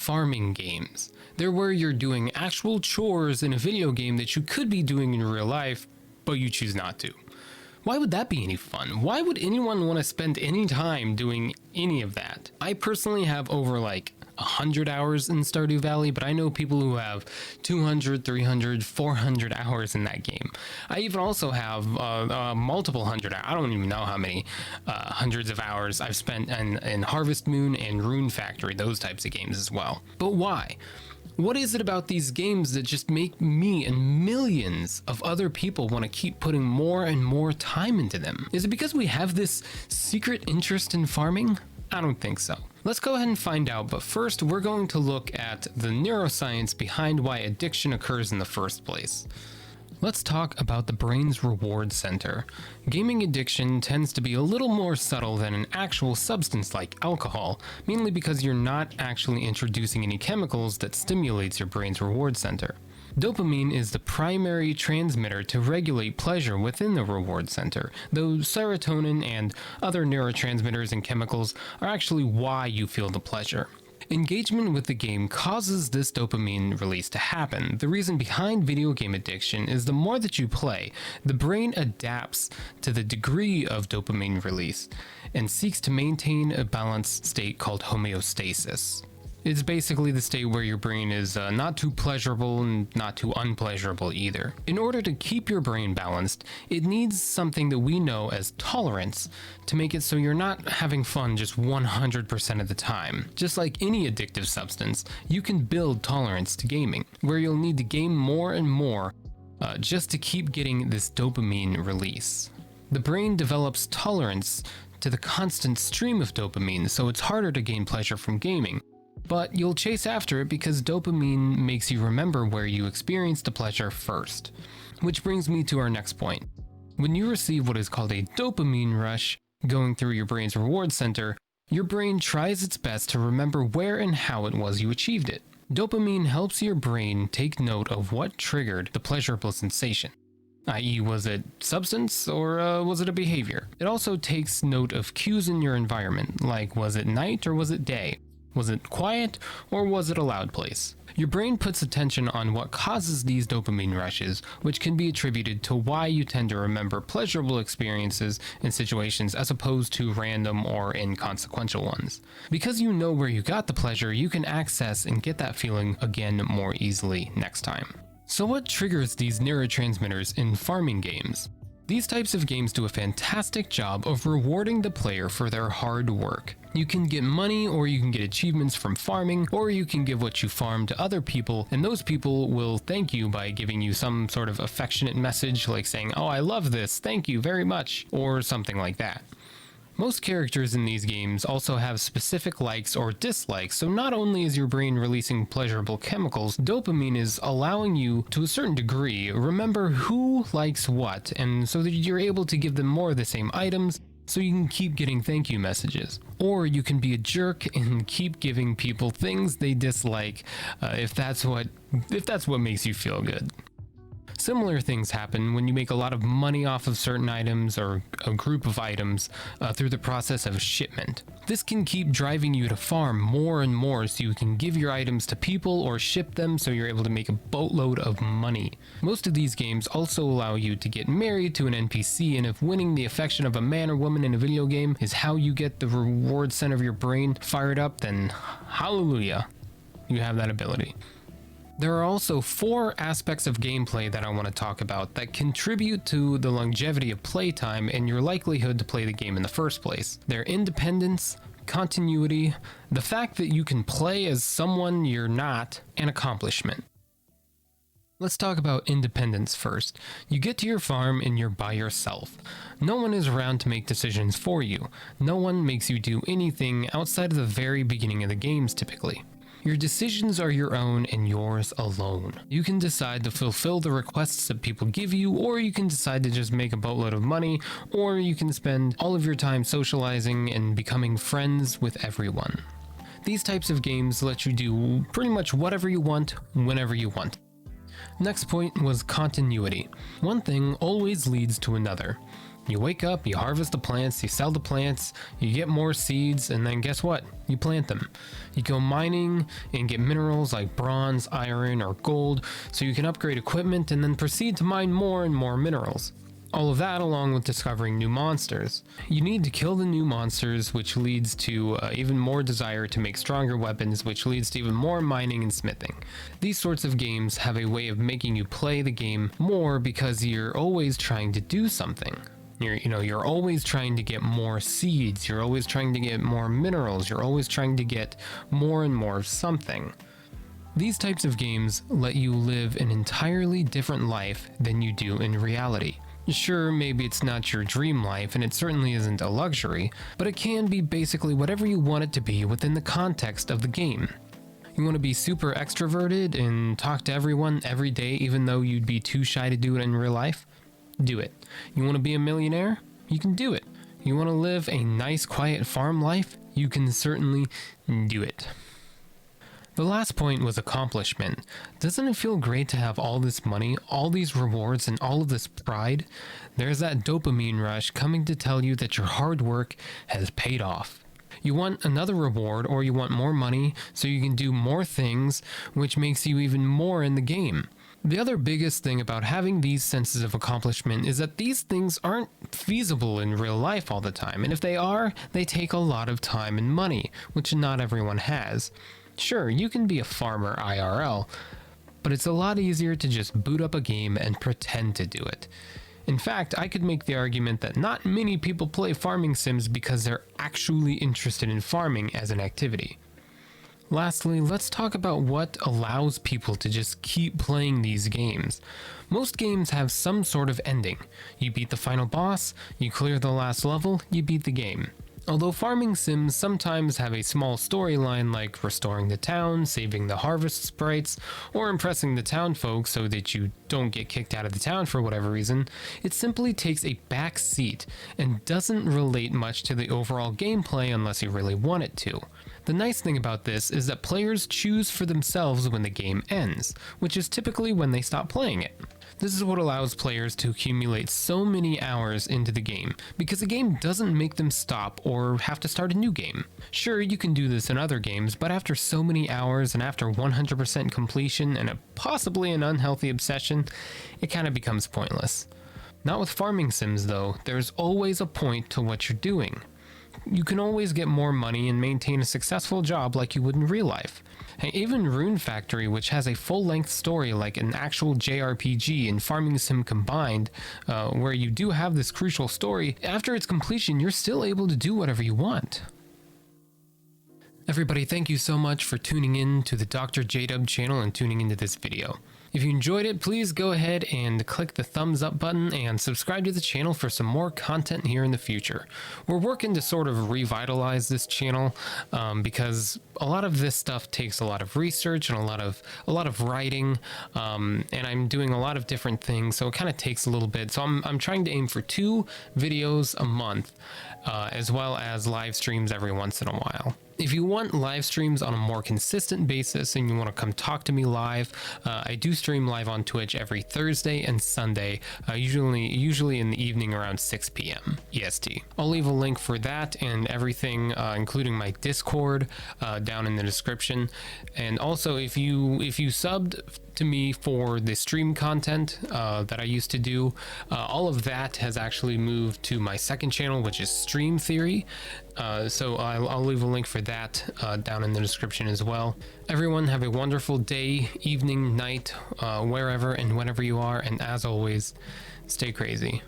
farming games. They're where you're doing actual chores in a video game that you could be doing in real life, but you choose not to. Why would that be any fun? Why would anyone want to spend any time doing any of that? I personally have over like 100 hours in Stardew Valley, but I know people who have 200, 300, 400 hours in that game. I even also have multiple hundred, I don't even know how many hundreds of hours I've spent in Harvest Moon and Rune Factory, those types of games as well. But why? What is it about these games that just make me and millions of other people want to keep putting more and more time into them? Is it because we have this secret interest in farming? I don't think so. Let's go ahead and find out, but first we're going to look at the neuroscience behind why addiction occurs in the first place. Let's talk about the brain's reward center. Gaming addiction tends to be a little more subtle than an actual substance like alcohol, mainly because you're not actually introducing any chemicals that stimulates your brain's reward center. Dopamine is the primary transmitter to regulate pleasure within the reward center, though serotonin and other neurotransmitters and chemicals are actually why you feel the pleasure. Engagement with the game causes this dopamine release to happen. The reason behind video game addiction is the more that you play, the brain adapts to the degree of dopamine release and seeks to maintain a balanced state called homeostasis. It's basically the state where your brain is not too pleasurable and not too unpleasurable either. In order to keep your brain balanced, it needs something that we know as tolerance to make it so you're not having fun just 100% of the time. Just like any addictive substance, you can build tolerance to gaming, where you'll need to game more and more just to keep getting this dopamine release. The brain develops tolerance to the constant stream of dopamine, so it's harder to gain pleasure from gaming. But you'll chase after it because dopamine makes you remember where you experienced the pleasure first. Which brings me to our next point. When you receive what is called a dopamine rush going through your brain's reward center, your brain tries its best to remember where and how it was you achieved it. Dopamine helps your brain take note of what triggered the pleasurable sensation. I.e., was it substance or was it a behavior? It also takes note of cues in your environment, like was it night or was it day? Was it quiet, or was it a loud place? Your brain puts attention on what causes these dopamine rushes, which can be attributed to why you tend to remember pleasurable experiences and situations as opposed to random or inconsequential ones. Because you know where you got the pleasure, you can access and get that feeling again more easily next time. So what triggers these neurotransmitters in farming games? These types of games do a fantastic job of rewarding the player for their hard work. You can get money, or you can get achievements from farming, or you can give what you farm to other people, and those people will thank you by giving you some sort of affectionate message like saying, "Oh, I love this, thank you very much," or something like that. Most characters in these games also have specific likes or dislikes, so not only is your brain releasing pleasurable chemicals, dopamine is allowing you, to a certain degree, remember who likes what, and so that you're able to give them more of the same items, so you can keep getting thank you messages. Or you can be a jerk and keep giving people things they dislike if that's what makes you feel good. Similar things happen when you make a lot of money off of certain items or a group of items through the process of shipment. This can keep driving you to farm more and more so you can give your items to people or ship them so you're able to make a boatload of money. Most of these games also allow you to get married to an NPC, and if winning the affection of a man or woman in a video game is how you get the reward center of your brain fired up, then hallelujah, you have that ability. There are also 4 aspects of gameplay that I want to talk about that contribute to the longevity of playtime and your likelihood to play the game in the first place. They're independence, continuity, the fact that you can play as someone you're not, and accomplishment. Let's talk about independence first. You get to your farm and you're by yourself. No one is around to make decisions for you. No one makes you do anything outside of the very beginning of the games typically. Your decisions are your own and yours alone. You can decide to fulfill the requests that people give you, or you can decide to just make a boatload of money, or you can spend all of your time socializing and becoming friends with everyone. These types of games let you do pretty much whatever you want, whenever you want. Next point was continuity. One thing always leads to another. You wake up, you harvest the plants, you sell the plants, you get more seeds, and then guess what? You plant them. You go mining and get minerals like bronze, iron, or gold, so you can upgrade equipment and then proceed to mine more and more minerals. All of that along with discovering new monsters. You need to kill the new monsters, which leads to even more desire to make stronger weapons, which leads to even more mining and smithing. These sorts of games have a way of making you play the game more because you're always trying to do something. You're always trying to get more seeds, you're always trying to get more minerals, you're always trying to get more and more of something. These types of games let you live an entirely different life than you do in reality. Sure, maybe it's not your dream life, and it certainly isn't a luxury, but it can be basically whatever you want it to be within the context of the game. You want to be super extroverted and talk to everyone every day even though you'd be too shy to do it in real life? Do it. You want to be a millionaire? You can do it. You want to live a nice, quiet farm life? You can certainly do it. The last point was accomplishment. Doesn't it feel great to have all this money, all these rewards, and all of this pride? There's that dopamine rush coming to tell you that your hard work has paid off. You want another reward or you want more money so you can do more things, which makes you even more in the game. The other biggest thing about having these senses of accomplishment is that these things aren't feasible in real life all the time, and if they are, they take a lot of time and money, which not everyone has. Sure, you can be a farmer IRL, but it's a lot easier to just boot up a game and pretend to do it. In fact, I could make the argument that not many people play farming sims because they're actually interested in farming as an activity. Lastly, let's talk about what allows people to just keep playing these games. Most games have some sort of ending. You beat the final boss, you clear the last level, you beat the game. Although farming sims sometimes have a small storyline like restoring the town, saving the harvest sprites, or impressing the town folk so that you don't get kicked out of the town for whatever reason, it simply takes a back seat and doesn't relate much to the overall gameplay unless you really want it to. The nice thing about this is that players choose for themselves when the game ends, which is typically when they stop playing it. This is what allows players to accumulate so many hours into the game, because the game doesn't make them stop or have to start a new game. Sure, you can do this in other games, but after so many hours and after 100% completion and possibly an unhealthy obsession, it kind of becomes pointless. Not with farming sims though, there's always a point to what you're doing. You can always get more money and maintain a successful job like you would in real life. And even Rune Factory, which has a full-length story like an actual JRPG and farming sim combined, where you do have this crucial story, after its completion you're still able to do whatever you want. Everybody, thank you so much for tuning in to the Dr. J-Dub channel and tuning into this video. If you enjoyed it, please go ahead and click the thumbs up button and subscribe to the channel for some more content here in the future. We're working to sort of revitalize this channel because a lot of this stuff takes a lot of research and a lot of writing, and I'm doing a lot of different things, so it kind of takes a little bit. So I'm trying to aim for 2 videos a month, as well as live streams every once in a while. If you want live streams on a more consistent basis and you want to come talk to me live, I do stream live on Twitch every Thursday and Sunday, usually in the evening around 6 p.m. EST. I'll leave a link for that and everything, including my Discord, down in the description. And also, if you subbed to me for the stream content that I used to do, all of that has actually moved to my second channel, which is Stream Theory. So I'll leave a link for that down in the description as well. Everyone have a wonderful day, evening, night, wherever and whenever you are, and as always, stay crazy.